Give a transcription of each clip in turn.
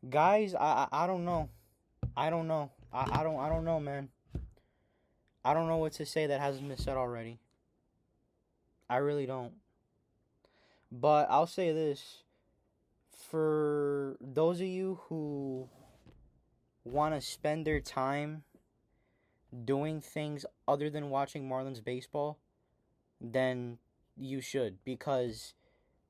Guys, I don't know. I don't know. I don't know, man. I don't know what to say that hasn't been said already. I really don't. But I'll say this. For those of you who want to spend their time doing things other than watching Marlins baseball, then you should, because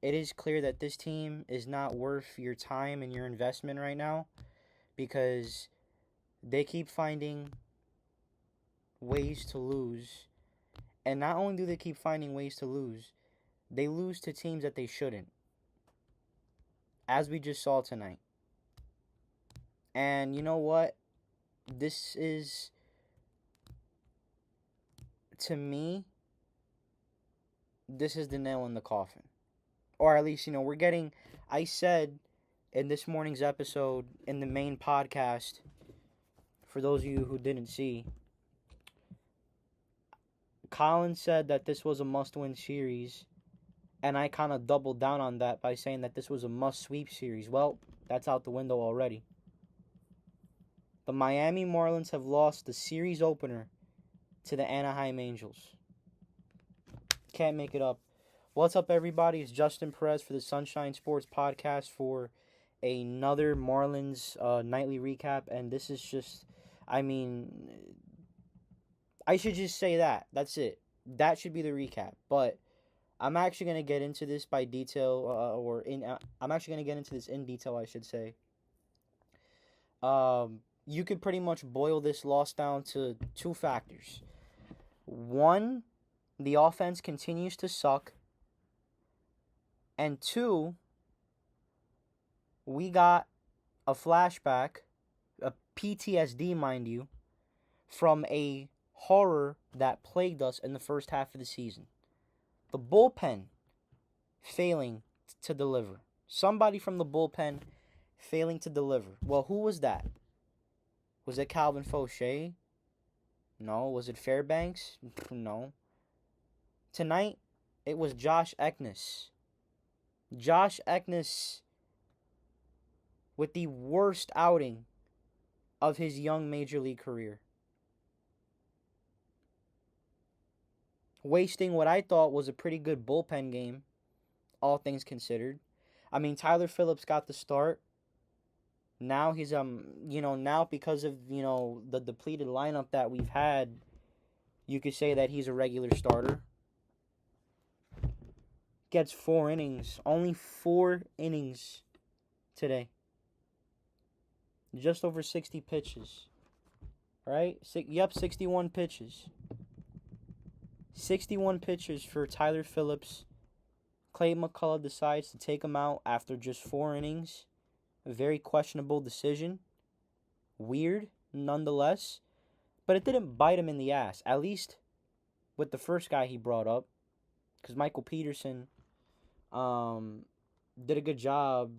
it is clear that this team is not worth your time and your investment right now, because they keep finding ways to lose. And not only do they keep finding ways to lose, they lose to teams that they shouldn't, as we just saw tonight. And you know what? This is, to me, this is the nail in the coffin. Or at least, we're getting. I said in this morning's episode, in the main podcast, for those of you who didn't see, Colin said that this was a must-win series, and I kind of doubled down on that by saying that this was a must-sweep series. Well, that's out the window already. The Miami Marlins have lost the series opener to the Anaheim Angels. Can't make it up. What's up, everybody? It's Justin Perez for the Sunshine Sports Podcast for another Marlins nightly recap. And this is just, I should just say that. That's it. That should be the recap. But I'm actually going to get into this by detail, I'm actually going to get into this in detail, I should say. You could pretty much boil this loss down to two factors. One, the offense continues to suck. And two, we got a flashback, a PTSD, mind you, from a horror that plagued us in the first half of the season. The bullpen failing to deliver. Somebody from the bullpen failing to deliver. Well, who was that? Was it Calvin Fauché? No. Was it Fairbanks? No. Tonight, it was Josh Ekness. Josh Ekness with the worst outing of his young major league career. Wasting what I thought was a pretty good bullpen game, all things considered. Tyler Phillips got the start. Now he's now because of the depleted lineup that we've had, you could say that he's a regular starter. Gets 4 innings, only 4 innings today. Just over 60 pitches, right? 61 pitches. 61 pitches for Tyler Phillips. Clay McCullough decides to take him out after just 4 innings. A very questionable decision. Weird, nonetheless. But it didn't bite him in the ass. At least with the first guy he brought up. Because Michael Peterson did a good job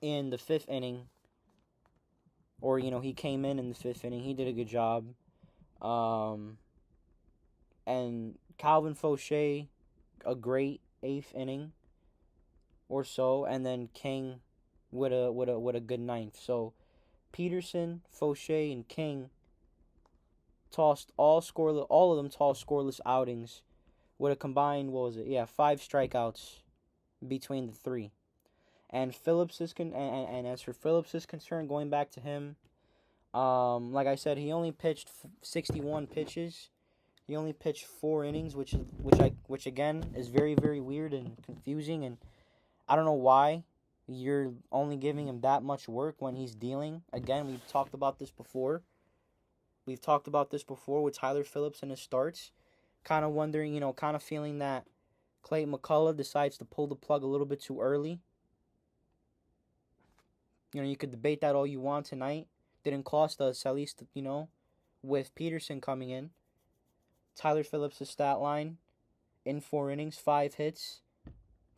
in the 5th inning. Or, he came in the 5th inning. He did a good job. And Calvin Fauché, a great 8th inning or so, and then King with a good 9th. So Peterson, Fauché, and King tossed all of them tossed scoreless outings with a combined 5 strikeouts between the three. And and as for Phillips' concern, going back to him, like I said, he only pitched 61 pitches. He only pitched 4 innings, which again is very, very weird and confusing, and I don't know why you're only giving him that much work when he's dealing. Again, we've talked about this before. We've talked about this before with Tyler Phillips and his starts. Kind of wondering, kind of feeling that Clay McCullough decides to pull the plug a little bit too early. You could debate that all you want tonight. Didn't cost us, at least, with Peterson coming in. Tyler Phillips' stat line in 4 innings, 5 hits,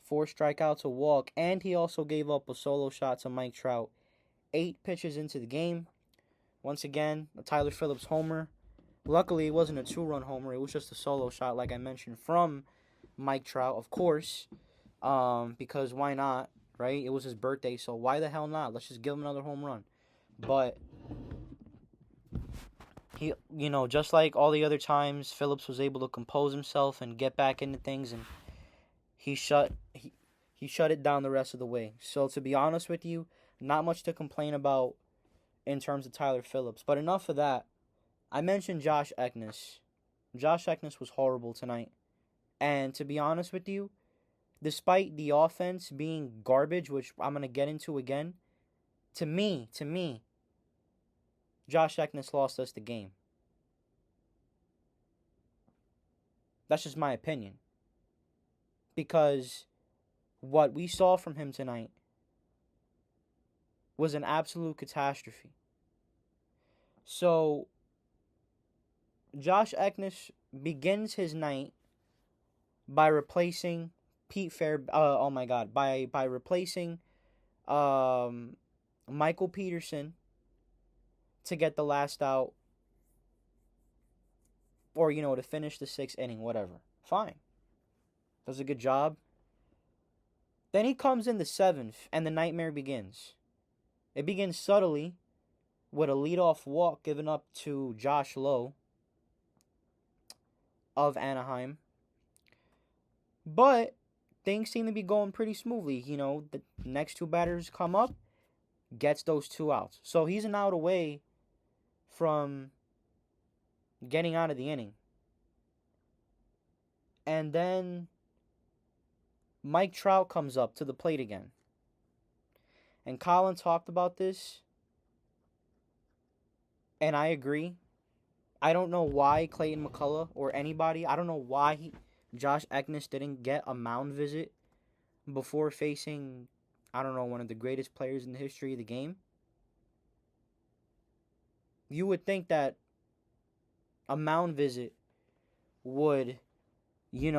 4 strikeouts, a walk, and he also gave up a solo shot to Mike Trout 8 pitches into the game. Once again, a Tyler Phillips homer. Luckily, it wasn't a 2-run homer. It was just a solo shot, like I mentioned, from Mike Trout, of course, because why not, right? It was his birthday, so why the hell not? Let's just give him another home run. But he, just like all the other times, Phillips was able to compose himself and get back into things, and he shut it down the rest of the way. So to be honest with you, not much to complain about in terms of Tyler Phillips. But enough of that. I mentioned Josh Ekness. Josh Ekness was horrible tonight. And to be honest with you, despite the offense being garbage, which I'm going to get into again, to me, Josh Ekness lost us the game. That's just my opinion. Because what we saw from him tonight was an absolute catastrophe. So, Josh Ekness begins his night by replacing by replacing Michael Peterson to get the last out, or to finish the 6th inning, whatever. Fine, does a good job. Then he comes in the 7th, and the nightmare begins. It begins subtly with a leadoff walk given up to Josh Lowe of Anaheim. But things seem to be going pretty smoothly. The next 2 batters come up, gets those 2 outs. So he's an out away from getting out of the inning. And then Mike Trout comes up to the plate again. And Colin talked about this, and I agree. I don't know why Clayton McCullough or anybody, I don't know why Josh Ekness didn't get a mound visit before facing, one of the greatest players in the history of the game. You would think that a mound visit would, you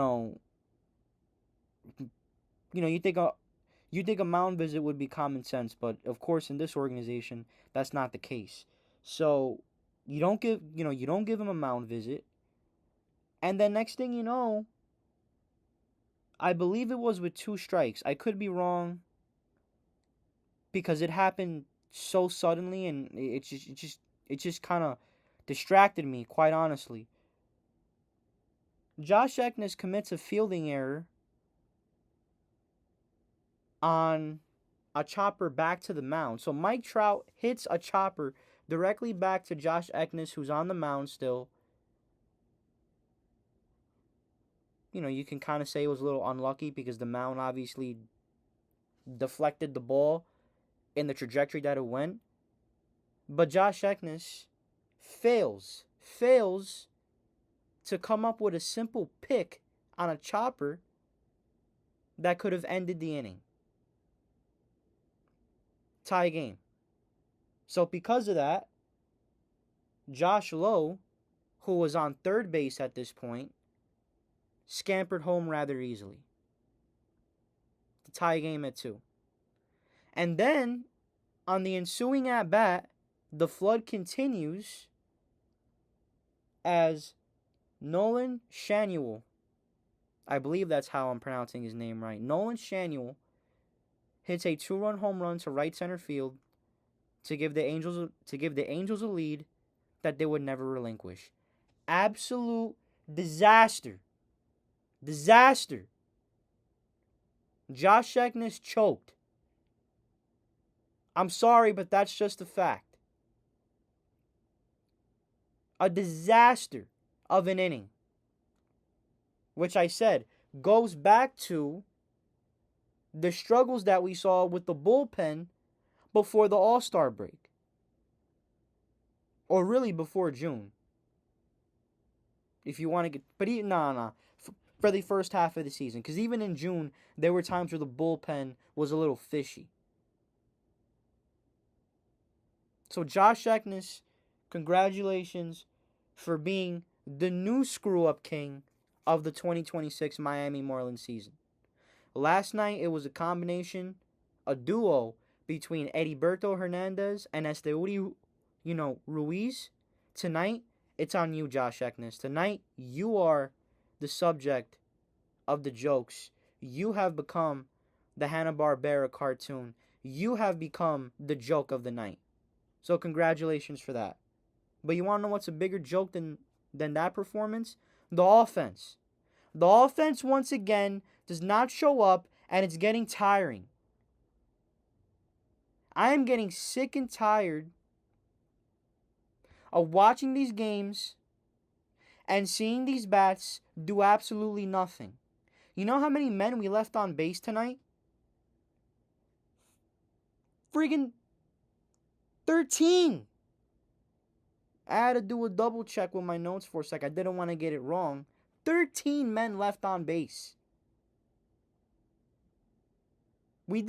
think a mound visit would be common sense, but of course in this organization that's not the case. So you don't give him a mound visit, and then next thing you know, I believe it was with 2 strikes. I could be wrong because it happened so suddenly, and it just kind of distracted me, quite honestly. Josh Ekness commits a fielding error on a chopper back to the mound. So Mike Trout hits a chopper directly back to Josh Ekness, who's on the mound still. You can kind of say it was a little unlucky because the mound obviously deflected the ball in the trajectory that it went. But Josh Ekness fails to come up with a simple pick on a chopper that could have ended the inning. Tie game. So because of that, Josh Lowe, who was on third base at this point, scampered home rather easily to tie game at 2. And then, on the ensuing at-bat, the flood continues as Nolan Schanuel, I believe that's how I'm pronouncing his name right, Nolan Schanuel hits a 2-run home run to right center field to give the Angels a lead that they would never relinquish. Absolute disaster. Josh Ekness choked. I'm sorry, but that's just a fact. A disaster of an inning, which I said goes back to the struggles that we saw with the bullpen before the All-Star break. Or really before June. If you want to get... But for the first half of the season. Because even in June, there were times where the bullpen was a little fishy. So Josh Ekness, congratulations for being the new screw-up king of the 2026 Miami Marlins season. Last night, it was a duo between Heriberto Hernandez and Esteury, Ruiz. Tonight, it's on you, Josh Ekness. Tonight, you are the subject of the jokes. You have become the Hanna-Barbera cartoon, you have become the joke of the night. So congratulations for that. But you want to know what's a bigger joke than that performance? The offense. The offense, once again, does not show up, and it's getting tiring. I am getting sick and tired of watching these games and seeing these bats do absolutely nothing. You know how many men we left on base tonight? Friggin' 13. I had to do a double check with my notes for a sec. I didn't want to get it wrong. 13 men left on base. We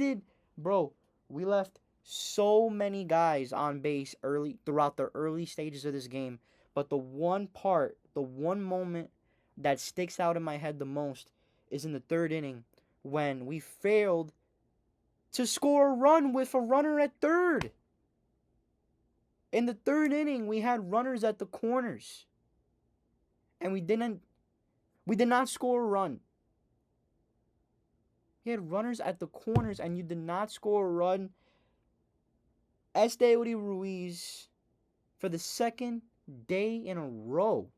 left so many guys on base throughout the early stages of this game. But the one moment that sticks out in my head the most is in the third inning when we failed to score a run with a runner at third. In the third inning, we had runners at the corners. And we did not score a run. You had runners at the corners and you did not score a run. Esteury Ruiz, for the second day in a row.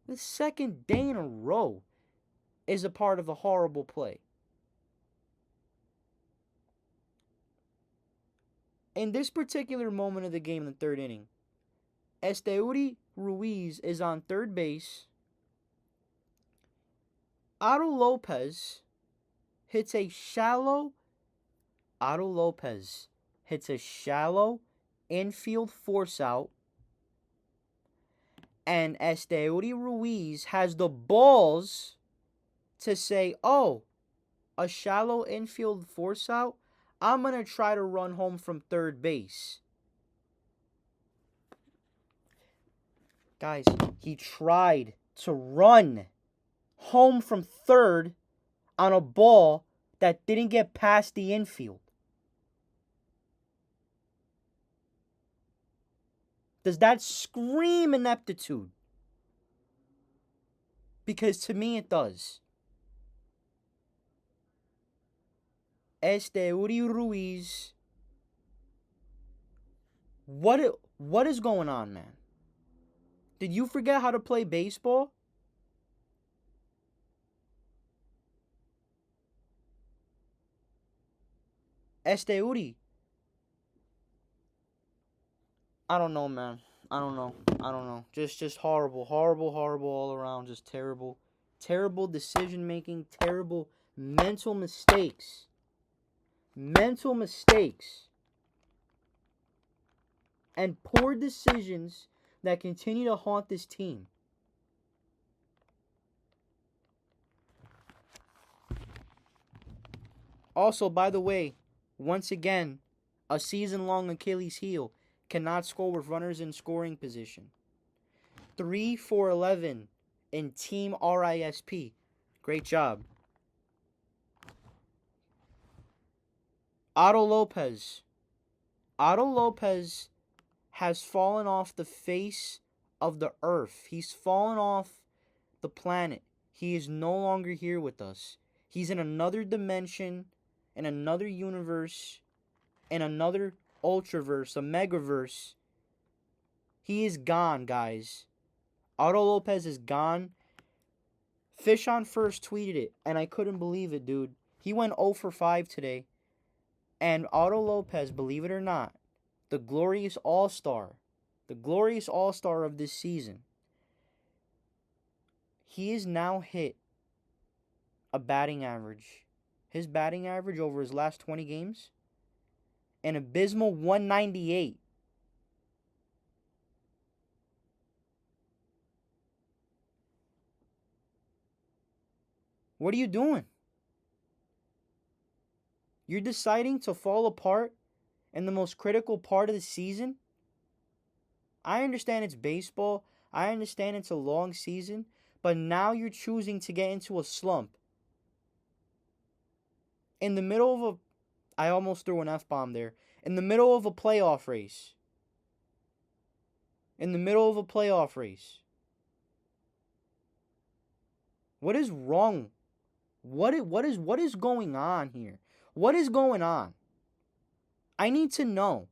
The second day in a row is a part of the horrible play. In this particular moment of the game in the third inning, Esteury Ruiz is on third base. Otto Lopez hits a shallow infield force out. And Esteury Ruiz has the balls to say, oh, a shallow infield force out? I'm going to try to run home from third base. Guys, he tried to run home from third on a ball that didn't get past the infield. Does that scream ineptitude? Because to me it does. Esteury Ruiz. What is going on, man? Did you forget how to play baseball? Esteury. I don't know, man. I don't know. Just horrible all around. Just terrible. Terrible decision making. Terrible mental mistakes. And poor decisions that continue to haunt this team. Also, by the way, once again, a season-long Achilles heel. Cannot score with runners in scoring position. 3 for 11 in team RISP. Great job. Otto Lopez has fallen off the face of the earth. He's fallen off the planet. He is no longer here with us. He's in another dimension, in another universe, in another ultraverse, a megaverse. He is gone, guys. Otto Lopez is gone. Fish on First tweeted it, and I couldn't believe it, dude. He went 0 for 5 today. And Otto Lopez, believe it or not, the glorious all-star of this season, he has now hit a batting average. His batting average over his last 20 games, an abysmal 198. What are you doing? You're deciding to fall apart in the most critical part of the season? I understand it's baseball. I understand it's a long season. But now you're choosing to get into a slump. In the middle of I almost threw an F-bomb there. In the middle of a playoff race. What is wrong What is going on here? What is going on? I need to know.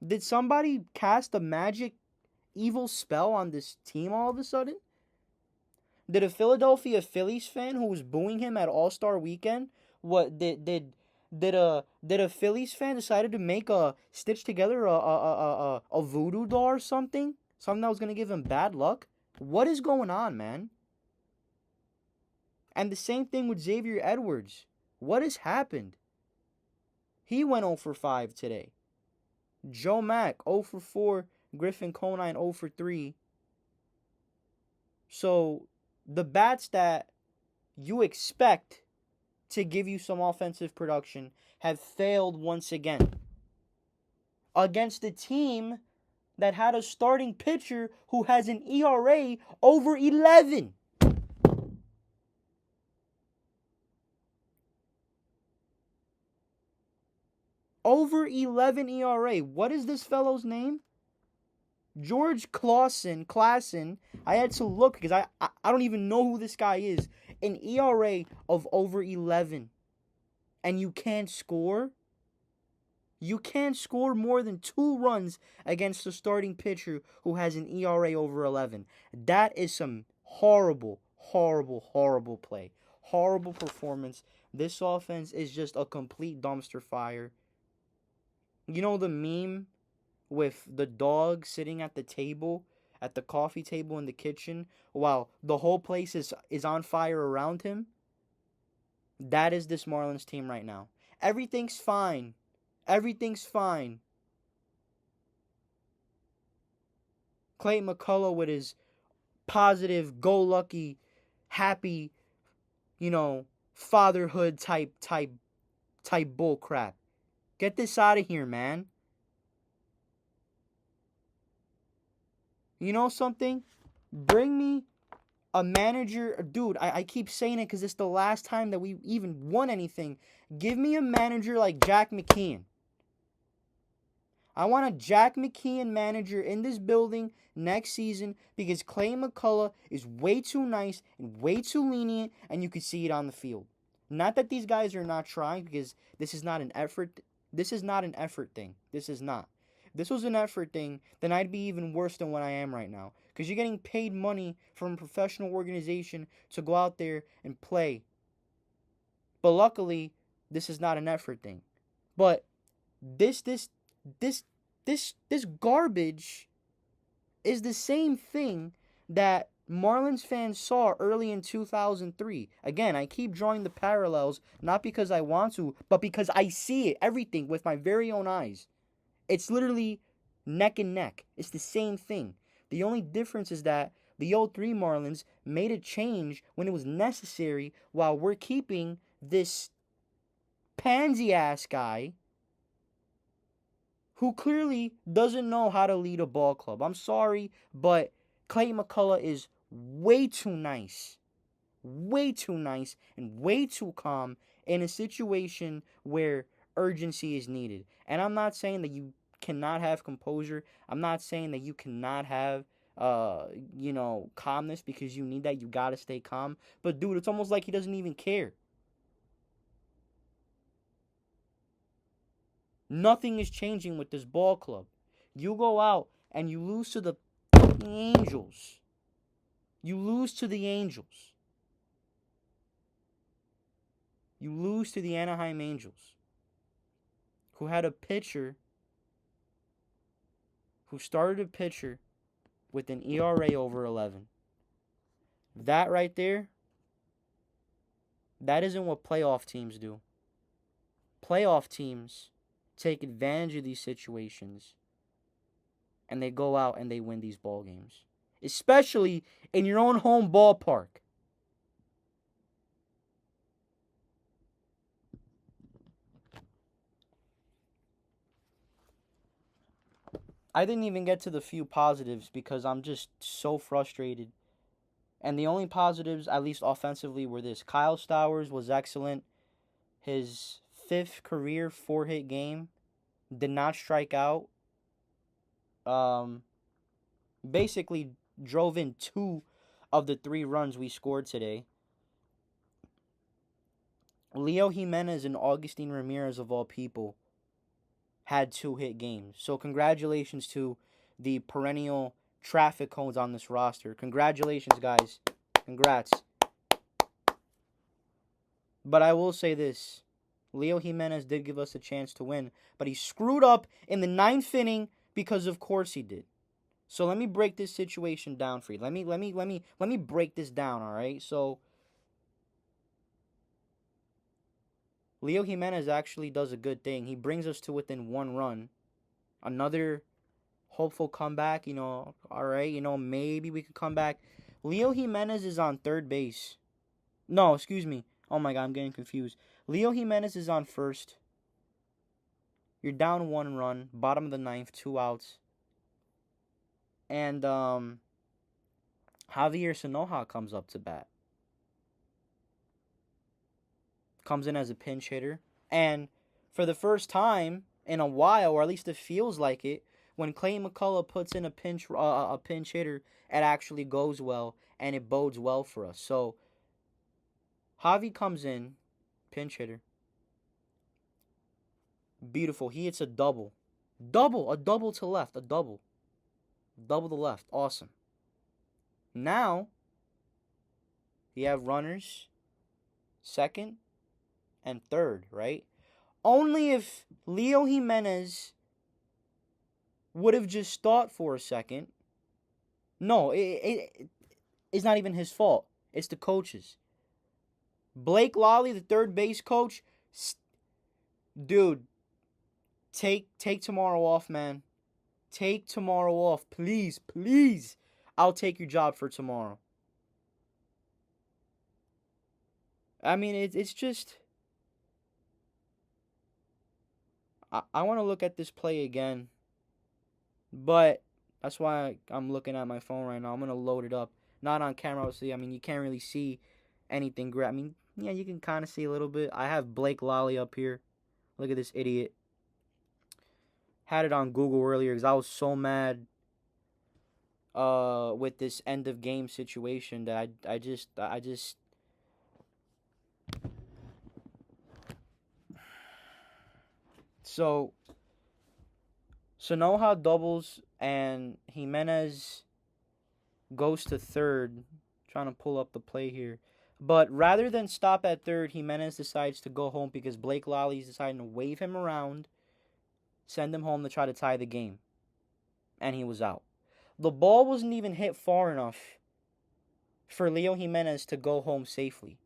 Did somebody cast a magic evil spell on this team all of a sudden? Did a Philadelphia Phillies fan who was booing him at All-Star Weekend, what did a Phillies fan decided to make a stitch together a voodoo doll or something? Something that was gonna give him bad luck? What is going on, man? And the same thing with Xavier Edwards. What has happened? He went 0 for 5 today. Joe Mack 0 for 4, Griffin Conine 0 for 3. So the bats that you expect to give you some offensive production have failed once again. Against a team that had a starting pitcher who has an ERA over 11. Over 11 ERA. What is this fellow's name? George Klassen. I had to look because I don't even know who this guy is. An ERA of over 11. And you can't score? You can't score more than 2 runs against a starting pitcher who has an ERA over 11. That is some horrible play. Horrible performance. This offense is just a complete dumpster fire. You know the meme with the dog sitting at the table, at the coffee table in the kitchen, while the whole place is on fire around him? That is this Marlins team right now. Everything's fine. Everything's fine. Clayton McCullough with his positive, go-lucky, happy, fatherhood type bull crap. Get this out of here, man. You know something? Bring me a manager. Dude, I keep saying it because it's the last time that we even won anything. Give me a manager like Jack McKeon. I want a Jack McKeon manager in this building next season because Clay McCullough is way too nice and way too lenient, and you can see it on the field. Not that these guys are not trying, because this is not an effort. This is not an effort thing. This is not. If this was an effort thing, then I'd be even worse than what I am right now. Because you're getting paid money from a professional organization to go out there and play. But luckily, this is not an effort thing. But this garbage is the same thing that Marlins fans saw early in 2003. Again, I keep drawing the parallels, not because I want to, but because I see it, everything, with my very own eyes. It's literally neck and neck. It's the same thing. The only difference is that the 03 Marlins made a change when it was necessary, while we're keeping this pansy-ass guy who clearly doesn't know how to lead a ball club. I'm sorry, but Clay McCullough is way too nice, and way too calm in a situation where urgency is needed. And I'm not saying that you cannot have composure. I'm not saying that you cannot have calmness, because you need that. You gotta stay calm. But dude, it's almost like he doesn't even care. Nothing is changing with this ball club. You go out and you lose to the Angels. You lose to the Angels. You lose to the Anaheim Angels, who had a pitcher who started a pitcher with an ERA over 11. That right there, that isn't what playoff teams do. Playoff teams take advantage of these situations, and they go out and they win these ball games, especially in your own home ballpark. I didn't even get to the few positives because I'm just so frustrated. And the only positives, at least offensively, were this. Kyle Stowers was excellent. His 5th career 4-hit game. Did not strike out. Basically drove in 2 of the 3 runs we scored today, Leo Jimenez and Augustin Ramirez, of all people, had 2-hit games. So congratulations to the perennial traffic cones on this roster. Congratulations, guys. Congrats. But I will say this. Leo Jimenez did give us a chance to win, but he screwed up in the 9th inning because of course he did. So let me break this situation down for you. Let me break this down, all right? So Leo Jimenez actually does a good thing. He brings us to within 1 run. Another hopeful comeback, all right, maybe we could come back. Leo Jimenez is on third base. No, excuse me. Oh my God, I'm getting confused. Leo Jimenez is on first. You're down 1 run, bottom of the 9th, 2 outs. And Javier Sanoja comes up to bat. Comes in as a pinch hitter. And for the first time in a while, or at least it feels like it, when Clay McCullough puts in a pinch hitter, it actually goes well and it bodes well for us. So Javi comes in, pinch hitter. Beautiful. He hits a double. A double to left, a double. Double to left. Awesome. Now, you have runners, second and third, right? Only if Leo Jimenez would have just thought for a second. No, it's not even his fault. It's the coaches. Blake Lally, the third base coach, dude, take tomorrow off, man. Take tomorrow off. Please, please. I'll take your job for tomorrow. I mean, it's just... I want to look at this play again. But that's why I'm looking at my phone right now. I'm going to load it up. Not on camera, obviously. I mean, you can't really see anything great. I mean, yeah, you can kind of see a little bit. I have Blake Lally up here. Look at this idiot. Had it on Google earlier because I was so mad with this end of game situation that I just so Sanoja doubles and Jimenez goes to third. Trying to pull up the play here. But rather than stop at third, Jimenez decides to go home because Blake Lally is deciding to wave him around, send him home to try to tie the game. And he was out. The ball wasn't even hit far enough for Leo Jimenez to go home safely.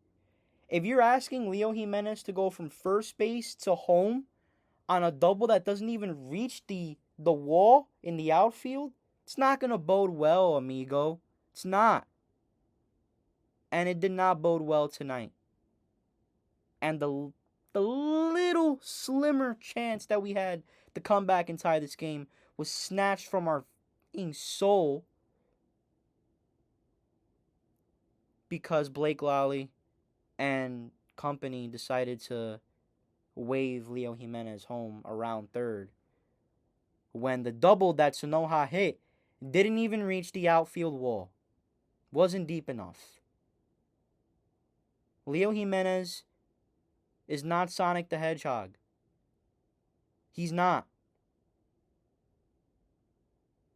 If you're asking Leo Jimenez to go from first base to home on a double that doesn't even reach the wall in the outfield, it's not going to bode well, amigo. It's not. And it did not bode well tonight. And the little slimmer chance that we had to come back and tie this game was snatched from our soul because Blake Lally and company decided to wave Leo Jimenez home around third when the double that Sanoja hit didn't even reach the outfield wall. Wasn't deep enough. Leo Jimenez is not Sonic the Hedgehog. He's not.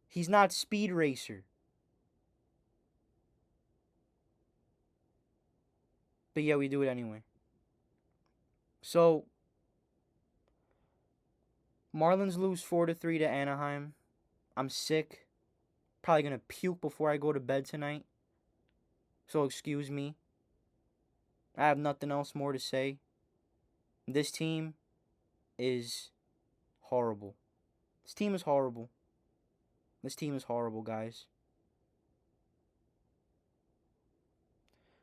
He's not Speed Racer. But yeah, we do it anyway. So, Marlins lose 4-3 to Anaheim. I'm sick. Probably going to puke before I go to bed tonight. So excuse me. I have nothing else more to say. This team is horrible. This team is horrible. This team is horrible, guys.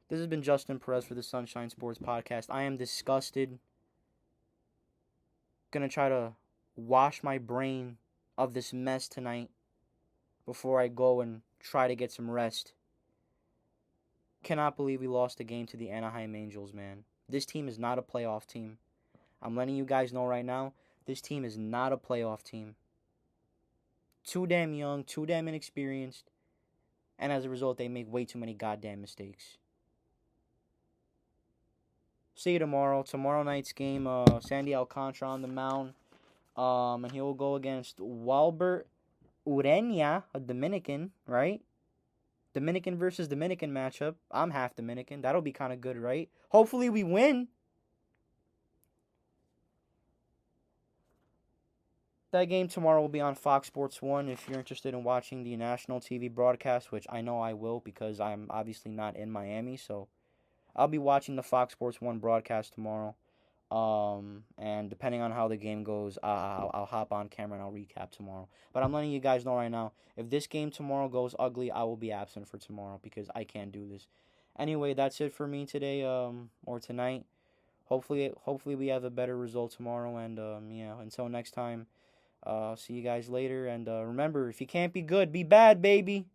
This has been Justin Perez for the Sunshine Sports Podcast. I am disgusted. Gonna try to wash my brain of this mess tonight before I go and try to get some rest. Cannot believe we lost the game to the Anaheim Angels, man. This team is not a playoff team. I'm letting you guys know right now, this team is not a playoff team. Too damn young, too damn inexperienced, and as a result, they make way too many goddamn mistakes. See you tomorrow. Tomorrow night's game, Sandy Alcantara on the mound. And he will go against Walbert Urena, a Dominican, right? Dominican versus Dominican matchup. I'm half Dominican. That'll be kind of good, right? Hopefully we win. That game tomorrow will be on Fox Sports 1 if you're interested in watching the national TV broadcast, which I know I will because I'm obviously not in Miami, so I'll be watching the Fox Sports 1 broadcast tomorrow. And depending on how the game goes, I'll hop on camera and I'll recap tomorrow. But I'm letting you guys know right now, if this game tomorrow goes ugly, I will be absent for tomorrow because I can't do this. Anyway, that's it for me today, or tonight. Hopefully we have a better result tomorrow. And yeah, until next time, see you guys later. And remember, if you can't be good, be bad, baby.